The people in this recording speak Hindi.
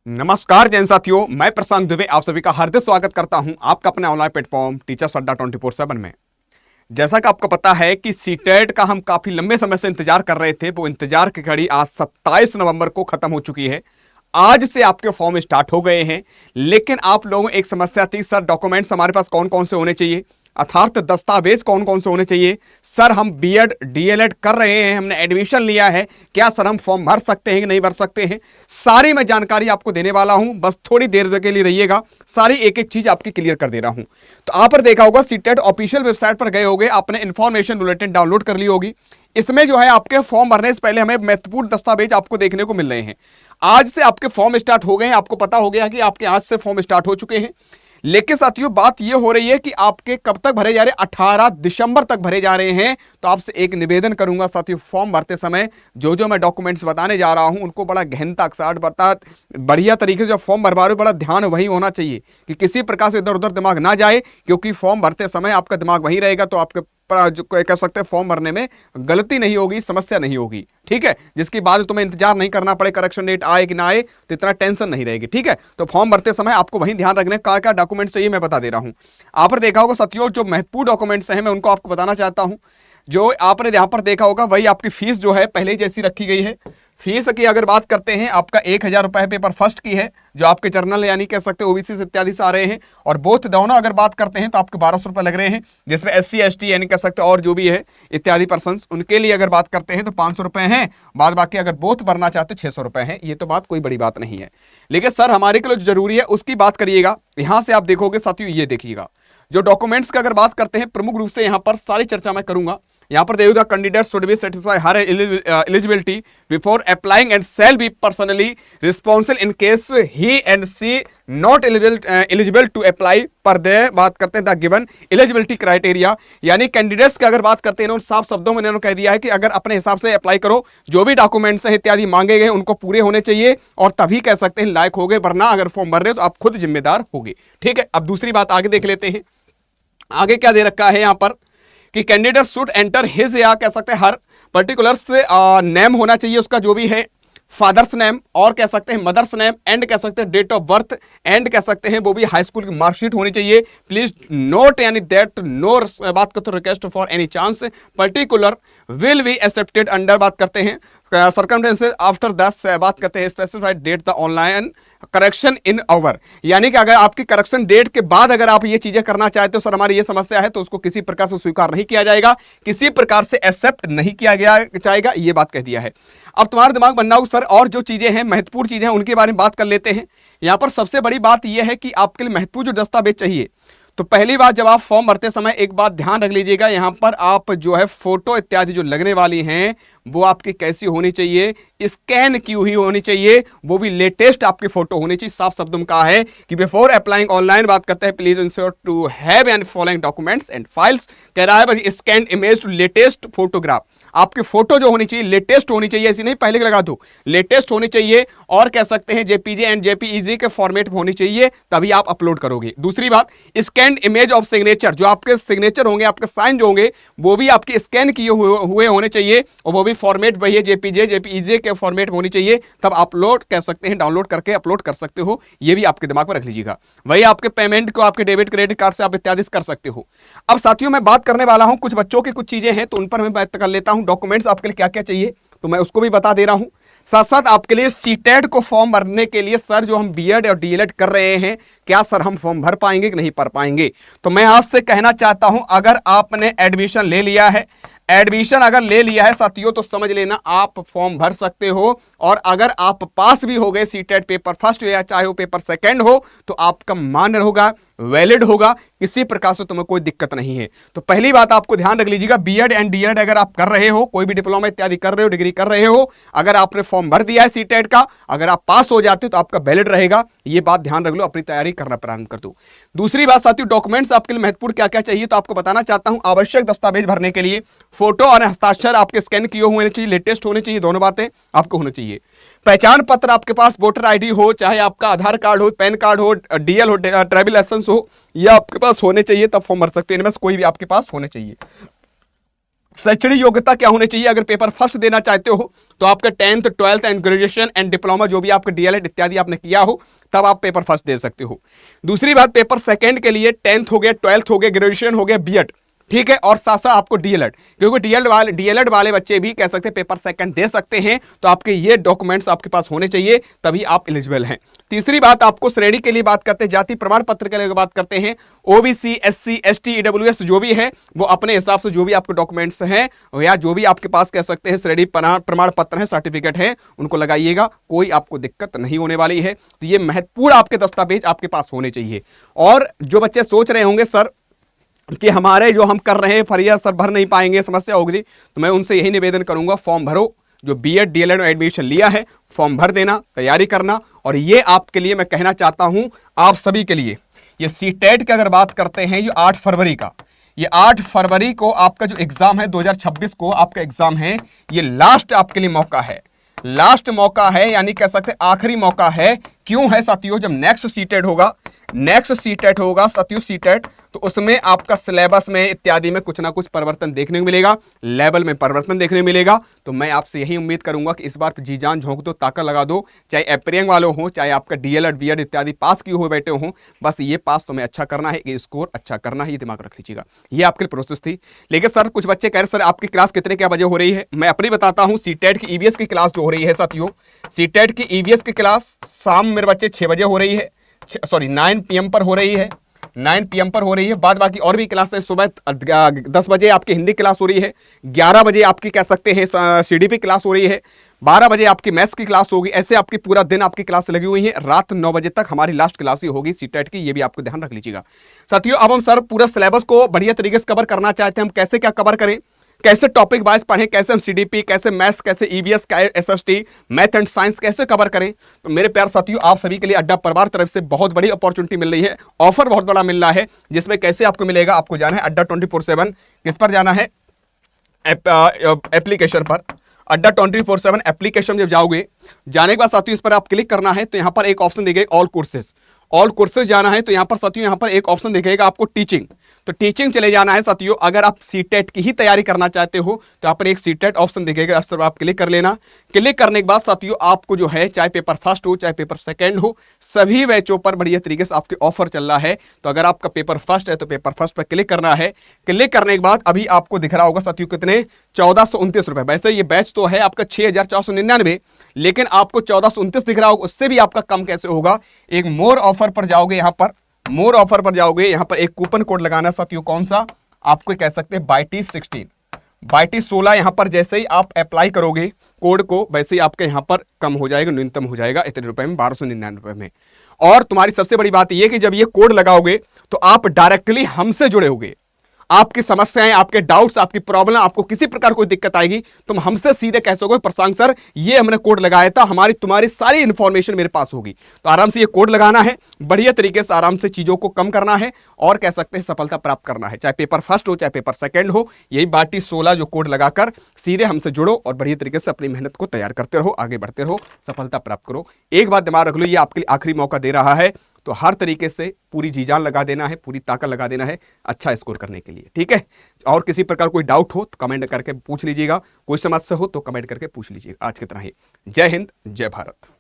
नमस्कार जैन साथियों, मैं प्रशांत दुबे आप सभी का हार्दिक स्वागत करता हूं आपका अपने ऑनलाइन प्लेटफॉर्म टीचर्स अड्डा 24/7 में। जैसा कि आपको पता है कि सीटेट का हम काफी लंबे समय से इंतजार कर रहे थे, वो इंतजार की घड़ी आज 27 नवंबर को खत्म हो चुकी है। आज से आपके फॉर्म स्टार्ट हो गए हैं, लेकिन आप लोगों एक समस्या थी, सर डॉक्यूमेंट्स हमारे पास कौन कौन से होने चाहिए, अर्थात दस्तावेज कौन कौन से होने चाहिए। सर हम बीएड डीएलएड कर रहे हैं, हमने एडमिशन लिया है, क्या सर हम फॉर्म भर सकते हैं कि नहीं भर सकते हैं, सारी मैं जानकारी आपको देने वाला हूं। बस थोड़ी देर के लिए रहिएगा, सारी एक एक चीज आपकी क्लियर कर दे रहा हूं। तो आप पर देखा होगा सीटेट ऑफिशियल वेबसाइट पर गए होंगे, आपने इन्फॉर्मेशन बुलेटिन डाउनलोड कर ली होगी। इसमें जो है आपके फॉर्म भरने से पहले हमें महत्वपूर्ण दस्तावेज आपको देखने को मिल रहे हैं। आज से आपके फॉर्म स्टार्ट हो गए हैं, आपको पता हो गया कि आपके आज से फॉर्म स्टार्ट हो चुके हैं। लेकिन साथियों बात यह हो रही है कि आपके कब तक भरे जा रहे हैं, 18 दिसंबर तक भरे जा रहे हैं। तो आपसे एक निवेदन करूंगा साथियों, फॉर्म भरते समय जो मैं डॉक्यूमेंट्स बताने जा रहा हूं उनको बड़ा गहनता के साथ बढ़िया तरीके से फॉर्म भरवा रहे हो, बड़ा ध्यान वही होना चाहिए कि किसी प्रकार से इधर उधर दिमाग ना जाए, क्योंकि फॉर्म भरते समय आपका दिमाग वही रहेगा तो आपके जो कह सकते हैं फॉर्म भरने में गलती नहीं होगी, समस्या नहीं होगी। ठीक है, जिसकी बाद तुम्हें इंतजार नहीं करना पड़े करेक्शन डेट आए कि ना आए, तो इतना टेंशन नहीं रहेगी। ठीक है, तो फॉर्म भरते समय आपको वही ध्यान रखने का क्या डॉक्यूमेंट चाहिए मैं बता दे रहा हूं। आपने देखा होगा साथियों, जो महत्वपूर्ण डॉक्यूमेंट्स हैं मैं उनको आपको बताना चाहता हूं। जो आपने यहां पर देखा होगा वही आपकी फीस जो है पहले जैसी रखी गई है। फीस की अगर बात करते हैं, आपका 1000 रुपए पेपर फर्स्ट की है, जो आपके जर्नल यानी कह सकते हैं ओबीसी इत्यादि से आ रहे हैं, और बोथ दोनों अगर बात करते हैं तो आपके 1200 रुपए लग रहे हैं, जिसमें SC ST यानी कह सकते हैं और जो भी है इत्यादि पर्सन उनके लिए अगर बात करते हैं तो 500 रुपए हैं। बाद बाकी अगर बोथ भरना चाहते 600 रुपए हैं। ये तो बात कोई बड़ी बात नहीं है, लेकिन सर हमारे के लिए जो जरूरी है उसकी बात करिएगा। यहां से आप देखोगे साथियों, ये देखिएगा जो डॉक्यूमेंट्स का अगर बात करते हैं, प्रमुख रूप से यहां पर सारी चर्चा मैं करूंगा। यहां पर देखो, the candidate should be satisfy her eligibility before applying and shall be personally responsible in case he and she not eligible to apply पर दे बात करते हैं द गिवन एलिजिबिलिटी क्राइटेरिया। यानी कैंडिडेट्स की अगर बात करते हैं, उन्होंने साफ शब्दों में इन्होंने कह दिया है कि अगर अपने हिसाब से अप्लाई करो, जो भी डॉक्यूमेंट्स हैं इत्यादि मांगे गए उनको पूरे होने चाहिए, और तभी कह सकते हैं लायक हो गए, वरना अगर फॉर्म भर रहे हो तो आप खुद जिम्मेदार होगे। ठीक है, अब दूसरी बात आगे देख लेते हैं। आगे क्या दे रखा है यहां पर कि कैंडिडेट शुड एंटर हिज या कह सकते हैं हर पर्टिकुलर्स नेम होना चाहिए उसका, जो भी है फादर्स नेम और कह सकते हैं मदर्स नेम, एंड कह सकते हैं डेट ऑफ बर्थ, एंड कह सकते हैं वो भी हाई स्कूल की मार्कशीट होनी चाहिए। प्लीज नोट यानी दैट नो बात करते request for any chance particular will be accepted under बात करते हैं सर्कमस्टेंसेस आफ्टर दैट बात करते हैं specified date the online correction in hour. यानी कि अगर आपकी करेक्शन डेट के बाद अगर आप ये चीजें करना चाहते हो, सर हमारी ये समस्या है, तो उसको किसी प्रकार से स्वीकार नहीं किया जाएगा, किसी प्रकार से एक्सेप्ट नहीं किया गया जाएगा, ये बात कह दिया है। अब तुम्हारा दिमाग बनना हो सर और जो चीजें हैं महत्वपूर्ण चीजें हैं उनके बारे में बात कर लेते हैं। यहां पर सबसे बड़ी बात यह है कि आपके लिए महत्वपूर्ण जो दस्तावेज चाहिए, तो पहली बात जब आप फॉर्म भरते समय एक बात ध्यान रख लीजिएगा, यहां पर आप जो है फोटो इत्यादि जो लगने वाली हैं वो आपकी कैसी होनी चाहिए, स्कैन की हुई होनी चाहिए, वो भी लेटेस्ट आपकी फोटो होनी चाहिए। साफ शब्दों में कहा है कि बिफोर अप्लाइंग ऑनलाइन बात करते हैं please ensure to have and following documents and files. कह रहा है बस scan image to latest photograph, आपकी फोटो जो होनी चाहिए लेटेस्ट होनी चाहिए, ऐसी नहीं पहले लगा दो, लेटेस्ट होनी चाहिए, और कह सकते हैं जेपीजे एंड जेपीईजी के फॉर्मेट में होनी चाहिए, तभी आप अपलोड करोगे। दूसरी बात, स्कैन इमेज ऑफ सिग्नेचर, जो आपके सिग्नेचर होंगे, आपके साइन जो होंगे वो भी आपके स्कैन किए हुए होने चाहिए, और वो भी फॉर्मेट वही है जेपीजे जेपीईजी के फॉर्मेट में होनी चाहिए, तब अपलोड कह सकते हैं, डाउनलोड करके अपलोड कर सकते हो। ये भी आपके दिमाग में रख लीजिएगा। वही आपके पेमेंट को आपके डेबिट क्रेडिट कार्ड से आप इत्यादि कर सकते हो। अब साथियों मैं बात करने वाला हूं, कुछ बच्चों की कुछ चीजें हैं तो उन पर मैं बात कर लेता हूं। डॉक्यूमेंट्स आपके लिए क्या क्या चाहिए तो मैं उसको भी बता दे रहा हूं। साथ साथ आपके लिए सीटेट को फॉर्म भरने के लिए सर जो हम बीएड और डीएलएड कर रहे हैं, क्या सर हम फॉर्म भर पाएंगे कि नहीं भर पाएंगे, तो मैं आपसे कहना चाहता हूं अगर आपने एडमिशन ले लिया है, एडमिशन अगर ले लिया है साथियों, तो समझ लेना आप फॉर्म भर सकते हो। और अगर आप पास भी हो गए सीटेट पेपर फर्स्ट या चाहे वो पेपर सेकंड हो, तो आपका मान्य होगा, वैलिड होगा, किसी प्रकार से तुम्हें कोई दिक्कत नहीं है। तो पहली बात आपको ध्यान रख लीजिएगा, बीएड एंड डीएड अगर आप कर रहे हो, कोई भी डिप्लोमा इत्यादि कर रहे हो, डिग्री कर रहे हो, अगर आपने फॉर्म भर दिया है सीटेट का, अगर आप पास हो जाते हो तो आपका वैलिड रहेगा। ये बात ध्यान रख लो, अपनी तैयारी करना प्रारंभ कर दो। दूसरी बात साथियों, डॉक्यूमेंट्स आपके लिए महत्वपूर्ण क्या क्या चाहिए तो आपको बताना चाहता हूं। आवश्यक दस्तावेज भरने के लिए फोटो और हस्ताक्षर आपके स्कैन किए हुए होने चाहिए, लेटेस्ट होने चाहिए, दोनों बातें आपको होनी चाहिए। पहचान पत्र आपके पास वोटर आईडी हो, चाहे आपका आधार कार्ड हो, पैन कार्ड हो, डीएल हो, ट्रैवल लाइसेंस हो, यह आपके पास होने चाहिए, तब फॉर्म भर सकते हैं। इनमें से कोई भी आपके पास होने चाहिए। शैक्षणिक योग्यता क्या होनी चाहिए? अगर पेपर फर्स्ट देना चाहते हो तो आपका 10th 12th and graduation and diploma जो भी आपका डीएलएड इत्यादि आपने किया हो तब आप पेपर फर्स्ट दे सकते हो। दूसरी बात, पेपर सेकंड के लिए 10th हो गया, 12th हो गया, ग्रेजुएशन हो गया, बीएड, ठीक है, और साथ साथ आपको डीएलएड, क्योंकि डीएलएड वाले बच्चे भी कह सकते हैं पेपर सेकंड दे सकते हैं, तो आपके ये डॉक्यूमेंट्स आपके पास होने चाहिए, तभी आप एलिजिबल हैं। तीसरी बात, आपको श्रेणी के लिए बात करते हैं, जाति प्रमाण पत्र के लिए बात करते हैं, ओबीसी, एससी, एसटी, ईडब्ल्यूएस जो भी है वो अपने हिसाब से जो भी आपके डॉक्यूमेंट्स हैं या जो भी आपके पास कह सकते हैं श्रेणी प्रमाण पत्र है, सर्टिफिकेट है, उनको लगाइएगा, कोई आपको दिक्कत नहीं होने वाली है। तो ये महत्वपूर्ण आपके दस्तावेज आपके पास होने चाहिए। और जो बच्चे सोच रहे होंगे सर कि हमारे जो हम कर रहे हैं फरियाद सर भर नहीं पाएंगे, समस्या होगी, तो मैं उनसे यही निवेदन करूंगा, फॉर्म भरो, जो बीएड डीएलएड में एडमिशन लिया है फॉर्म भर देना, तैयारी करना। और ये आपके लिए मैं कहना चाहता हूं, आप सभी के लिए, ये सीटेट की अगर बात करते हैं, ये 8 फरवरी का, ये 8 फरवरी को आपका जो एग्जाम है 2026 को आपका एग्जाम है, ये लास्ट आपके लिए मौका है, लास्ट मौका है, यानी कह सकते हैं आखिरी मौका है। क्यों है साथियों? जब नेक्स्ट सीटेट होगा साथियों सीटेट, तो उसमें आपका सिलेबस में इत्यादि में कुछ ना कुछ परिवर्तन देखने को मिलेगा, लेवल में परिवर्तन देखने को मिलेगा। तो मैं आपसे यही उम्मीद करूंगा कि इस बार जी जान झोंक दो, ताकत लगा दो, चाहे एपरियंग वालों हो, चाहे आपका डीएलएड बीएड इत्यादि पास किए हुए बैठे हो, बस ये पास तुम्हें अच्छा करना है, ये स्कोर अच्छा करना है, ये दिमाग रख लीजिएगा। ये आपके लिए प्रोसेस थी। लेकिन सर कुछ बच्चे कह रहे सर आपकी क्लास कितने क्या बजे हो रही है? मैं अपनी बताता हूँ, सीटेट की ईवीएस की क्लास जो हो रही है साथियों, सीटेट की ईवीएस की क्लास शाम मेरे बच्चे 6 बजे हो रही है, सॉरी 9 PM पर हो रही है, 9 PM पर हो रही है। बाद बाकी और भी क्लासेस, सुबह 10 बजे आपकी हिंदी क्लास हो रही है, 11 बजे आपकी कह सकते हैं सीडीपी क्लास हो रही है, 12 बजे आपकी मैथ्स की क्लास होगी। ऐसे आपकी पूरा दिन आपकी क्लास लगी हुई है, रात 9 बजे तक हमारी लास्ट क्लास ही होगी सीटेट की, ये भी आपको ध्यान रख लीजिएगा साथियों। अब हम सर पूरा सिलेबस को बढ़िया तरीके से कवर करना चाहते हैं, हम कैसे क्या कवर करें, कैसे टॉपिक वाइज पढ़ें, कैसे हम सीडीपी, कैसे मैथ्स, कैसे EVS, SST, math and science कैसे कवर करें। तो मेरे प्यार साथियों, आप सभी के लिए अड्डा परिवार तरफ से बहुत बड़ी अपॉर्चुनिटी मिल रही है, ऑफर बहुत बड़ा मिल रहा है, जिसमें कैसे आपको मिलेगा, आपको जाना है अड्डा 24/7, किस पर जाना है, एप्लीकेशन पर, अड्डा 24/7 एप्लीकेशन जब जाओगे, जाने के बाद साथियों इस पर आप क्लिक करना है, तो यहां पर एक ऑप्शन दिखेगा ऑल कोर्सेज जाना है, तो यहां पर साथियों यहां पर एक ऑप्शन दिखेगा आपको टीचिंग, तो टीचिंग चले जाना है साथियों। अगर आप सीटेट की ही तैयारी करना चाहते हो तो यहाँ पर एक सीटेट ऑप्शन दिखेगा, इस पर आप क्लिक कर लेना। क्लिक करने के बाद साथियों आपको जो है, चाहे पेपर फर्स्ट हो चाहे पेपर सेकंड हो, सभी बैचों पर बढ़िया तरीके से आपके ऑफर चल रहा है। तो अगर आपका पेपर फर्स्ट है तो पेपर फर्स्ट पर क्लिक करना है। क्लिक करने के बाद अभी आपको दिख रहा होगा साथियों कितने, 1429 रुपए। वैसे ये बैच तो है आपका 6499, लेकिन आपको 1429 दिख रहा होगा, उससे भी आपका कम कैसे होगा। एक मोर ऑफर पर जाओगे, यहां पर मोर ऑफर पर जाओगे, यहां पर एक कूपन कोड लगाना साथियों, कौन सा, आपको कह सकते हैं बाईटी 16। यहां पर जैसे ही आप अप्लाई करोगे कोड को, वैसे ही आपके यहां पर कम हो जाएगा, न्यूनतम हो जाएगा इतने रुपए में, 1299 रुपए में। और तुम्हारी सबसे बड़ी बात यह कि जब ये कोड लगाओगे तो आप डायरेक्टली हमसे जुड़े होगे, आपकी समस्याएं, आपके डाउट्स, आपकी प्रॉब्लम, आपको किसी प्रकार कोई दिक्कत आएगी, तुम हमसे सीधे कह सकोगे प्रशांत सर ये हमने कोड लगाया था, हमारी तुम्हारी सारी इंफॉर्मेशन मेरे पास होगी। तो आराम से ये कोड लगाना है, बढ़िया तरीके से आराम से चीजों को कम करना है और कह सकते हैं सफलता प्राप्त करना है, चाहे पेपर फर्स्ट हो चाहे पेपर सेकंड हो। यही बाटी 16 जो कोड लगाकर सीधे हमसे जुड़ो और बढ़िया तरीके से अपनी मेहनत को तैयार करते रहो, आगे बढ़ते रहो, सफलता प्राप्त करो। एक बात दिमाग रख लो, ये आपके लिए आखिरी मौका दे रहा है, तो हर तरीके से पूरी जी जान लगा देना है, पूरी ताकत लगा देना है अच्छा स्कोर करने के लिए, ठीक है। और किसी प्रकार कोई डाउट हो तो कमेंट करके पूछ लीजिएगा, कोई समस्या हो तो कमेंट करके पूछ लीजिएगा। आज की तरह ही जय हिंद, जय भारत।